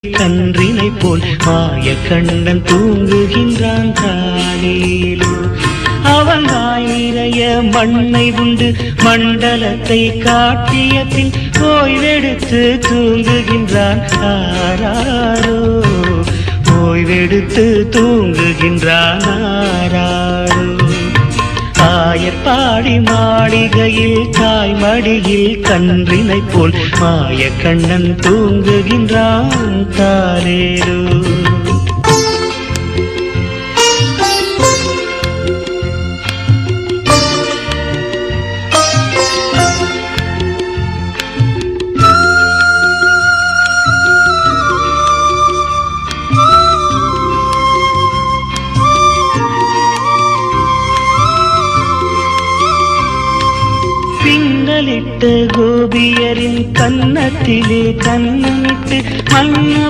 கன்றினை போல் மாயக்கண்ணன் தூங்குகின்றான் தானேலோ. அவன் வாயிறைய மண்ணை உண்டு மண்டலத்தை காட்டிய பின் ஓய்வெடுத்து தூங்குகின்றான் ஆராரோ. ஓய்வெடுத்து தூங்குகின்றான் ஆராரோ. ஆயர்பாடி மாளிகையில் தாய்மடியில் கன்றினை போல் மாயக்கண்ணன் தூங்குகின்றான் தாரேரோ. பின்னலிட்ட கோபியரின் கன்னத்திலே கண்ணமிட்டு மன்னவ